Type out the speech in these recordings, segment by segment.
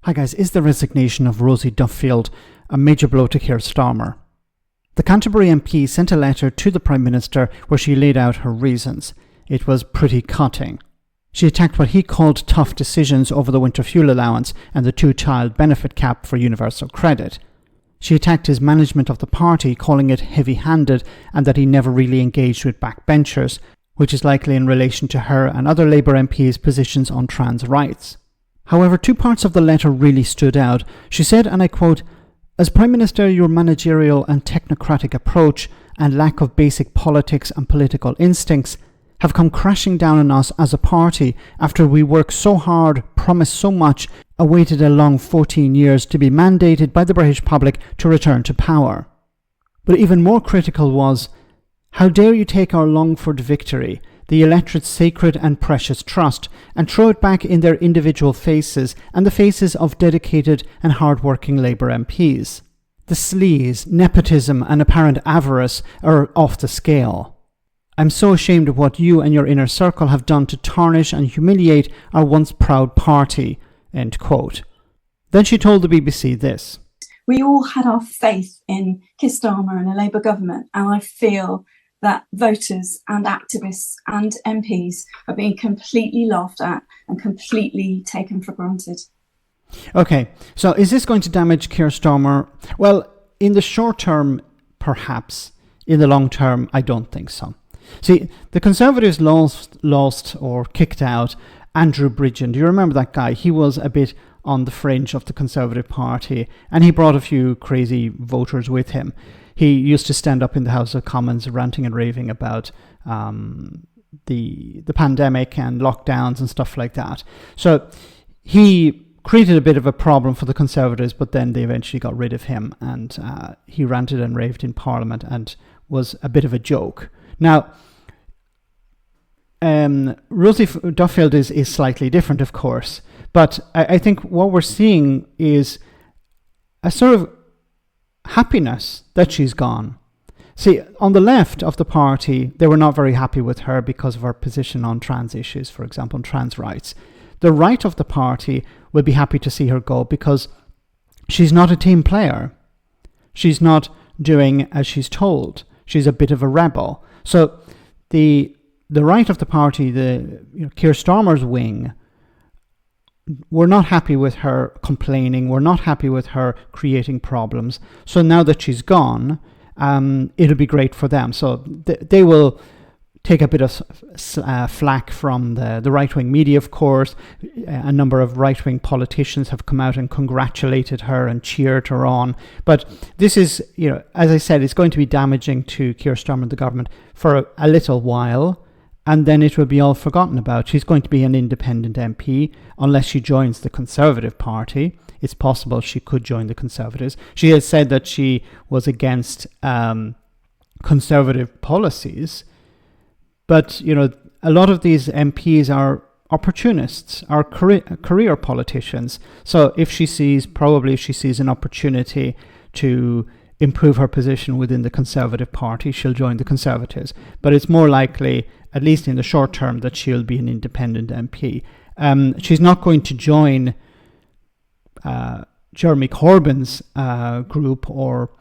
Hi guys, is the resignation of Rosie Duffield a major blow to Keir Starmer? The Canterbury MP sent a letter to the Prime Minister where she laid out her reasons. It was pretty cutting. She attacked what he called tough decisions over the winter fuel allowance and the two-child benefit cap for universal credit. She attacked his management of the party, calling it heavy-handed and that he never really engaged with backbenchers, which is likely in relation to her and other Labour MPs' positions on trans rights. However, two parts of the letter really stood out. She said, and I quote, "As Prime Minister, your managerial and technocratic approach and lack of basic politics and political instincts have come crashing down on us as a party after we worked so hard, promised so much, awaited a long 14 years to be mandated by the British public to return to power." But even more critical was, "How dare you take our longed-for victory, the electorate's sacred and precious trust, and throw it back in their individual faces and the faces of dedicated and hard-working Labour MPs. The sleaze, nepotism and apparent avarice are off the scale. I'm so ashamed of what you and your inner circle have done to tarnish and humiliate our once proud party." End quote. Then she told the BBC this. We all had our faith in Keir Starmer and a Labour government, and I feel that voters and activists and MPs are being completely laughed at and completely taken for granted. Okay, so is this going to damage Keir Starmer? Well, in the short term, perhaps. In the long term, I don't think so. See, the Conservatives lost or kicked out Andrew Bridgen. Do you remember that guy? He was a bit on the fringe of the Conservative Party, and he brought a few crazy voters with him. He used to stand up in the House of Commons ranting and raving about the pandemic and lockdowns and stuff like that. So he created a bit of a problem for the Conservatives, but then they eventually got rid of him, and he ranted and raved in Parliament and was a bit of a joke. Now, Rosie Duffield is slightly different, of course, but I think what we're seeing is a sort of happiness that she's gone. See, on the left of the party, they were not very happy with her because of her position on trans issues, for example, on trans rights. The right of the party will be happy to see her go because she's not a team player. She's not doing as she's told. She's a bit of a rebel. So the right of the party, Keir Starmer's wing, we're not happy with her complaining. We're not happy with her creating problems. So now that she's gone, it'll be great for them. So they will take a bit of flack from the right-wing media, of course. A number of right-wing politicians have come out and congratulated her and cheered her on. But this is, as I said, it's going to be damaging to Keir Starmer and the government for a little while. And then it will be all forgotten about. She's going to be an independent MP unless she joins the Conservative Party. It's possible she could join the Conservatives. She has said that she was against Conservative policies. But, a lot of these MPs are opportunists, are career politicians. So if she sees an opportunity to improve her position within the Conservative Party, she'll join the Conservatives. But it's more likely, at least in the short term, that she'll be an independent MP. She's not going to join Jeremy Corbyn's group or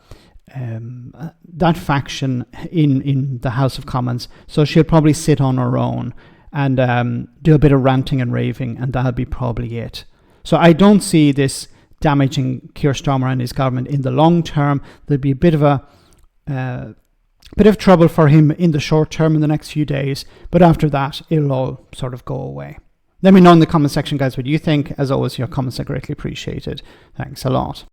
that faction in the House of Commons. So she'll probably sit on her own and do a bit of ranting and raving, and that'll be probably it. So I don't see this damaging Keir Starmer and his government in the long term. There'll be a bit of trouble for him in the short term in the next few days, but after that it'll all sort of go away. Let me know in the comment section, guys, what you think. As always, your comments are greatly appreciated. Thanks a lot.